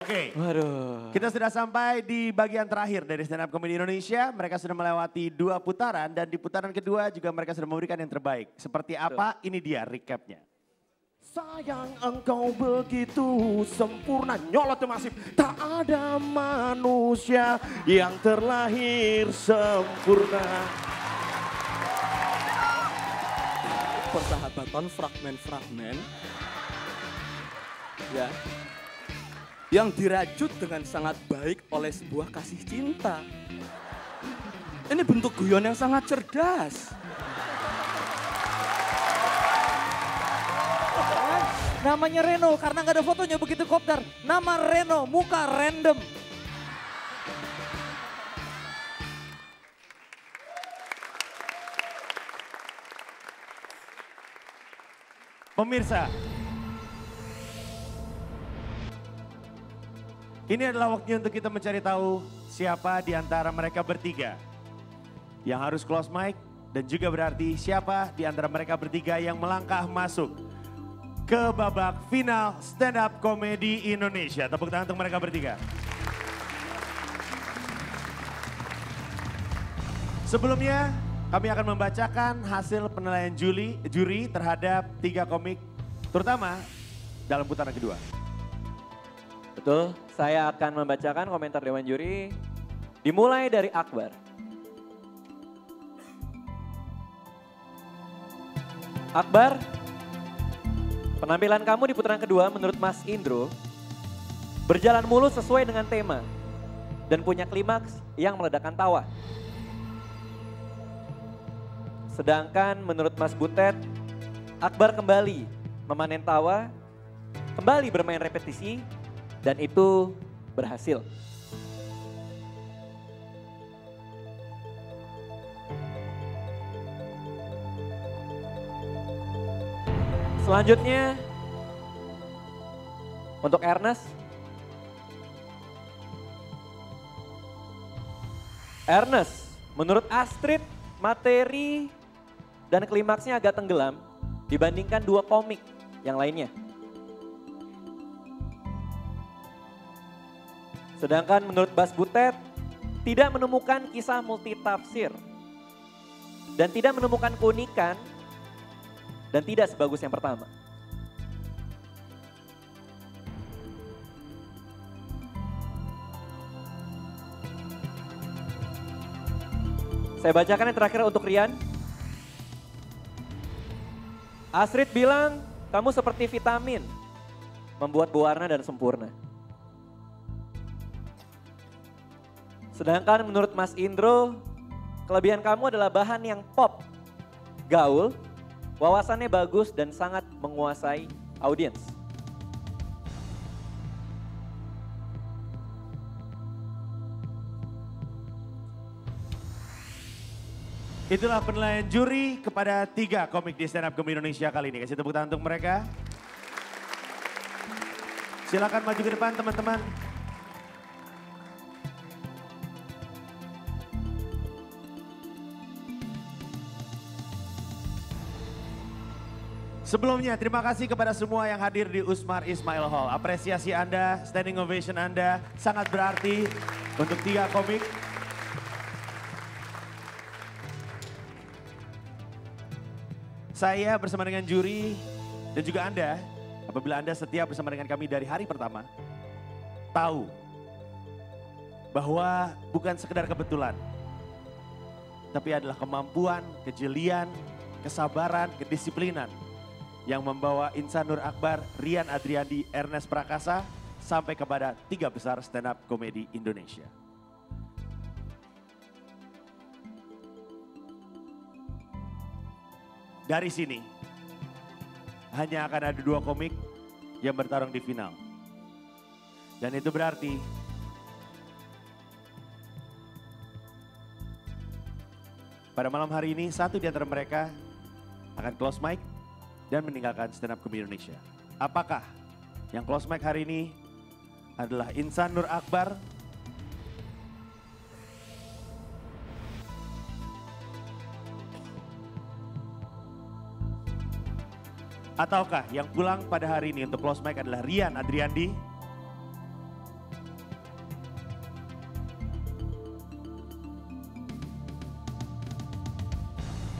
Oke, Waduh. kita sudah sampai di bagian terakhir dari stand up comedy Indonesia. Mereka sudah melewati 2 putaran dan di putaran kedua juga mereka sudah memberikan yang terbaik. Seperti apa? Ini dia recapnya. Sayang engkau begitu sempurna, nyolot masif. Tak ada manusia yang terlahir sempurna. Persahabatan fragmen-fragmen. Ya. Yang dirajut dengan sangat baik oleh sebuah kasih cinta. Ini bentuk guyon yang sangat cerdas. Namanya Reno karena nggak ada fotonya begitu kopdar. Nama Reno, muka random. Pemirsa, ini adalah waktunya untuk kita mencari tahu siapa di antara mereka bertiga yang harus close mic dan juga berarti siapa di antara mereka bertiga yang melangkah masuk ke babak final stand up comedy Indonesia. Tepuk tangan untuk mereka bertiga. Sebelumnya kami akan membacakan hasil penilaian juri terhadap 3 komik terutama dalam putaran kedua. Betul, saya akan membacakan komentar Dewan Juri dimulai dari Akbar. Akbar, penampilan kamu di putaran kedua menurut Mas Indro berjalan mulus sesuai dengan tema dan punya klimaks yang meledakkan tawa. Sedangkan menurut Mas Butet, Akbar kembali memanen tawa, kembali bermain repetisi, dan itu berhasil. Selanjutnya, untuk Ernest. Ernest, menurut Astrid, materi dan klimaksnya agak tenggelam dibandingkan 2 komik yang lainnya. Sedangkan menurut Bas Butet, tidak menemukan kisah multitafsir dan tidak menemukan keunikan dan tidak sebagus yang pertama. Saya bacakan yang terakhir untuk Rian. Astrid bilang, kamu seperti vitamin, membuat berwarna dan sempurna. Sedangkan menurut Mas Indro, kelebihan kamu adalah bahan yang pop, gaul, wawasannya bagus dan sangat menguasai audiens. Itulah penilaian juri kepada 3 komik di stand up comedy Indonesia kali ini. Kasih tepuk tangan untuk mereka. Silakan maju ke depan teman-teman. Sebelumnya terima kasih kepada semua yang hadir di Usmar Ismail Hall. Apresiasi Anda, standing ovation Anda sangat berarti untuk 3 komik. Saya bersama dengan juri dan juga Anda, apabila Anda setia bersama dengan kami dari hari pertama, tahu bahwa bukan sekedar kebetulan, tapi adalah kemampuan, kejelian, kesabaran, kedisiplinan yang membawa Insan Nur Akbar, Rian Adriandi, Ernest Prakasa sampai kepada 3 besar stand up komedi Indonesia. Dari sini hanya akan ada 2 komik yang bertarung di final. Dan itu berarti pada malam hari ini 1 di antara mereka akan close mic dan meninggalkan stand up comedy Indonesia. Apakah yang close mic hari ini adalah Insan Nur Akbar ataukah yang pulang pada hari ini untuk close mic adalah Rian Adriandi?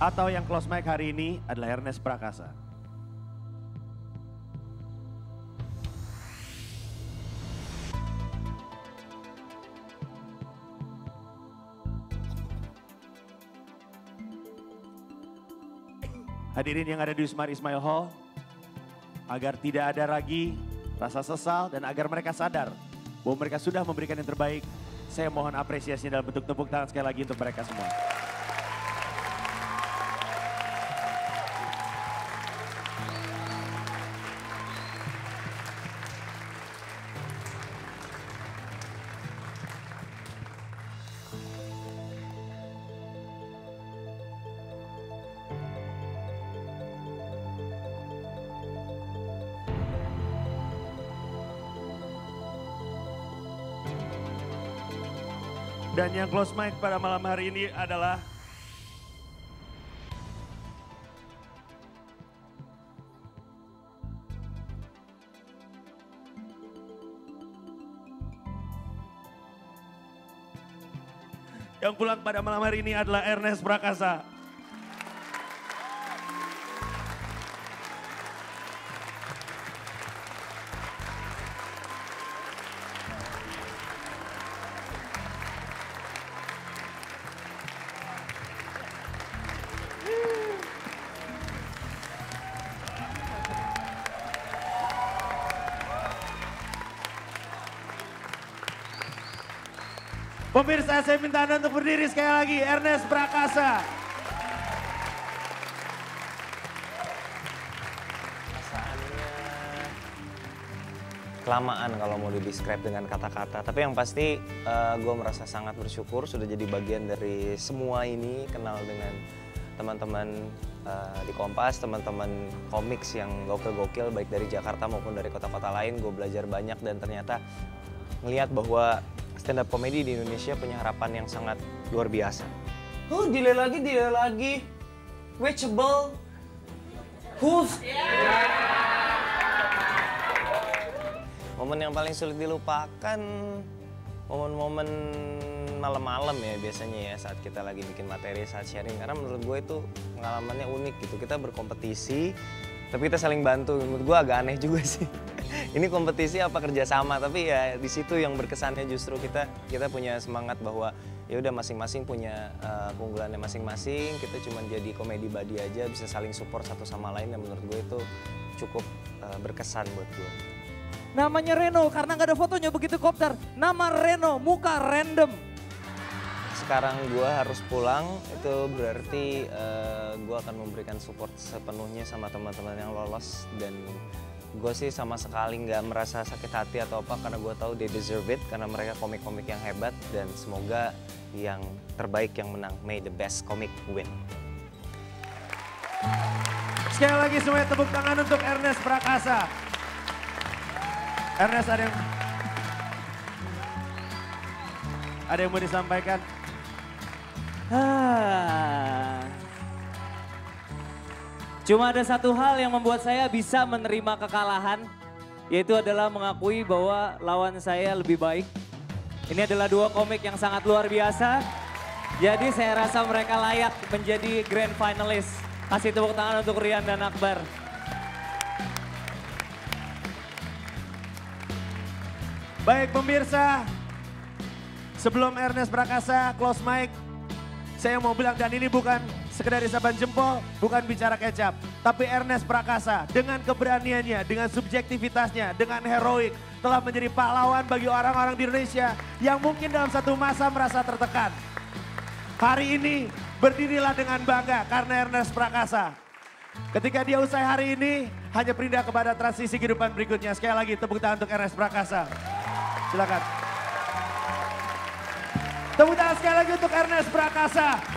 Atau yang close mic hari ini adalah Ernest Prakasa. Hadirin yang ada di Wisma Ismail Hall, agar tidak ada lagi rasa sesal dan agar mereka sadar bahwa mereka sudah memberikan yang terbaik, saya mohon apresiasinya dalam bentuk tepuk tangan sekali lagi untuk mereka semua. Dan yang close mic pada malam hari ini adalah yang pulang pada malam hari ini adalah Ernest Prakasa. Pemirsa, saya minta Anda untuk berdiri sekali lagi, Ernest Prakasa. Perasaannya kelamaan kalau mau didescribe dengan kata-kata. Tapi yang pasti gue merasa sangat bersyukur sudah jadi bagian dari semua ini, kenal dengan teman-teman di Kompas, teman-teman komiks yang gokil-gokil baik dari Jakarta maupun dari kota-kota lain. Gue belajar banyak dan ternyata ngelihat bahwa stand up comedy di Indonesia punya harapan yang sangat luar biasa. Delay lagi. Reachable. Who's? Momen yang paling sulit dilupakan, momen-momen malam-malam ya biasanya ya saat kita lagi bikin materi, saat sharing. Karena menurut gue itu pengalamannya unik gitu. Kita berkompetisi, tapi kita saling bantu. Menurut gue agak aneh juga sih. Ini kompetisi apa kerjasama, tapi ya di situ yang berkesannya justru kita punya semangat bahwa ya udah masing-masing punya keunggulannya masing-masing, kita cuma jadi komedi buddy aja, bisa saling support satu sama lain, dan menurut gue itu cukup berkesan buat gue. Namanya Reno karena nggak ada fotonya begitu kopdar. Nama Reno, muka random. Sekarang gue harus pulang, itu berarti gue akan memberikan support sepenuhnya sama teman-teman yang lolos, dan gue sih sama sekali nggak merasa sakit hati atau apa, karena gue tahu they deserve it, karena mereka komik-komik yang hebat, dan semoga yang terbaik yang menang. May the best comic win. Sekali lagi semuanya tepuk tangan untuk Ernest Prakasa. Ernest, ada yang mau disampaikan? Cuma ada satu hal yang membuat saya bisa menerima kekalahan, yaitu adalah mengakui bahwa lawan saya lebih baik. Ini adalah dua komik yang sangat luar biasa, jadi saya rasa mereka layak menjadi grand finalist. Kasih tepuk tangan untuk Rian dan Akbar. Baik pemirsa, sebelum Ernest Prakasa close mic, saya mau bilang, dan ini bukan sekedar isapan jempol, bukan bicara kecap. Tapi Ernest Prakasa dengan keberaniannya, dengan subjektivitasnya, dengan heroik, telah menjadi pahlawan bagi orang-orang di Indonesia yang mungkin dalam satu masa merasa tertekan. Hari ini berdirilah dengan bangga karena Ernest Prakasa. Ketika dia usai hari ini, hanya pindah kepada transisi kehidupan berikutnya. Sekali lagi tepuk tangan untuk Ernest Prakasa. Silakan. Tepuk tangan sekali lagi untuk Ernest Prakasa.